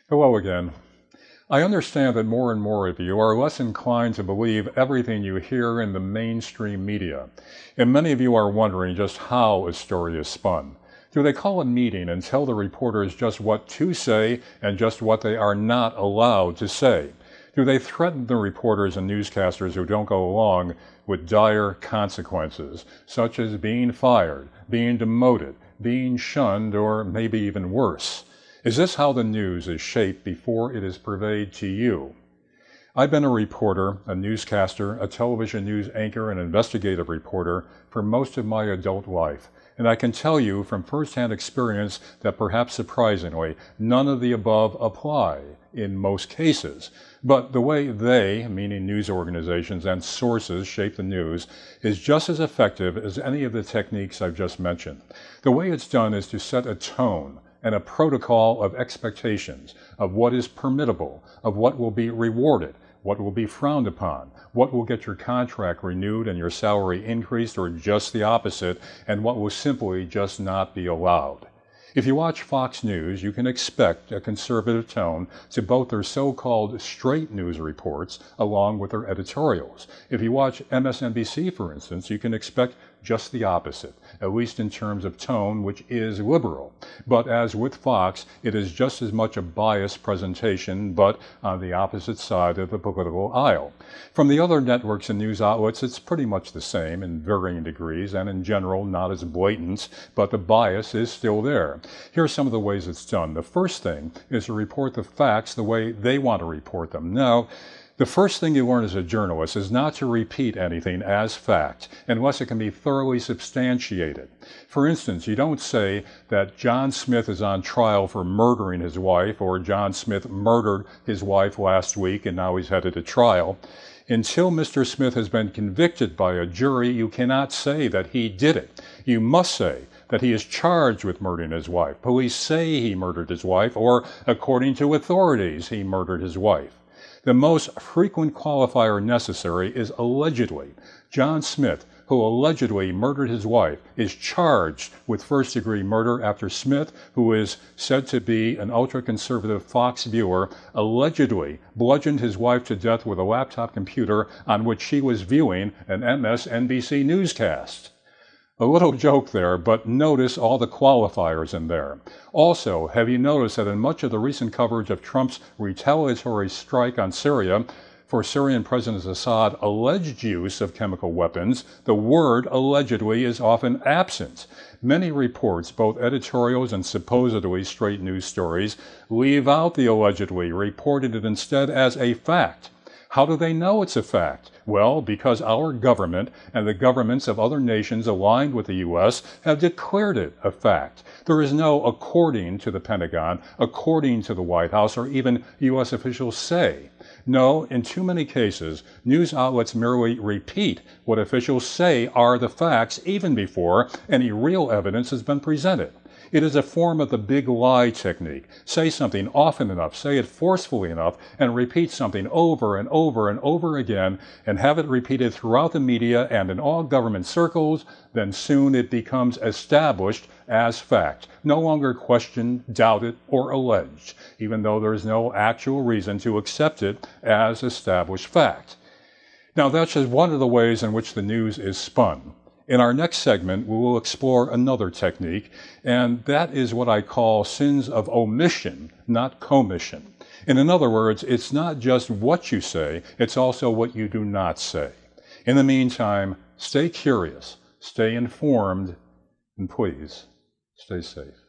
Hello again. I understand that more and more of you are less inclined to believe everything you hear in the mainstream media, and many of you are wondering just how a story is spun. Do they call a meeting and tell the reporters just what to say and just what they are not allowed to say? Do they threaten the reporters and newscasters who don't go along with dire consequences, such as being fired, being demoted, being shunned, or maybe even worse? Is this how the news is shaped before it is purveyed to you? I've been a reporter, a newscaster, a television news anchor, and investigative reporter for most of my adult life. And I can tell you from firsthand experience that perhaps surprisingly, none of the above apply in most cases. But the way they, meaning news organizations and sources, shape the news is just as effective as any of the techniques I've just mentioned. The way it's done is to set a tone and a protocol of expectations, of what is permittable, of what will be rewarded, what will be frowned upon, what will get your contract renewed and your salary increased or just the opposite, and what will simply just not be allowed. If you watch Fox News, you can expect a conservative tone to both their so-called straight news reports along with their editorials. If you watch MSNBC, for instance, you can expect just the opposite, at least in terms of tone, which is liberal. But as with Fox, it is just as much a biased presentation, but on the opposite side of the political aisle. From the other networks and news outlets, it's pretty much the same in varying degrees, and in general not as blatant, but the bias is still there. Here are some of the ways it's done. The first thing is to report the facts the way they want to report them. Now, the first thing you learn as a journalist is not to repeat anything as fact unless it can be thoroughly substantiated. For instance, you don't say that John Smith is on trial for murdering his wife, or John Smith murdered his wife last week and now he's headed to trial. Until Mr. Smith has been convicted by a jury, you cannot say that he did it. You must say that he is charged with murdering his wife. Police say he murdered his wife, or according to authorities, he murdered his wife. The most frequent qualifier necessary is allegedly. John Smith, who allegedly murdered his wife, is charged with first-degree murder after Smith, who is said to be an ultra-conservative Fox viewer, allegedly bludgeoned his wife to death with a laptop computer on which she was viewing an MSNBC newscast. A little joke there, but notice all the qualifiers in there. Also, have you noticed that in much of the recent coverage of Trump's retaliatory strike on Syria for Syrian President Assad's alleged use of chemical weapons, the word allegedly is often absent. Many reports, both editorials and supposedly straight news stories, leave out the allegedly, reporting it instead as a fact. How do they know it's a fact? Well, because our government and the governments of other nations aligned with the U.S. have declared it a fact. There is no according to the Pentagon, according to the White House, or even U.S. officials say. No, in too many cases, news outlets merely repeat what officials say are the facts even before any real evidence has been presented. It is a form of the big lie technique. Say something often enough, say it forcefully enough, and repeat something over and over and over again, and have it repeated throughout the media and in all government circles, then soon it becomes established as fact, no longer questioned, doubted, or alleged, even though there is no actual reason to accept it as established fact. Now, that's just one of the ways in which the news is spun. In our next segment, we will explore another technique, and that is what I call sins of omission, not commission. And in other words, it's not just what you say, it's also what you do not say. In the meantime, stay curious, stay informed, and please, stay safe.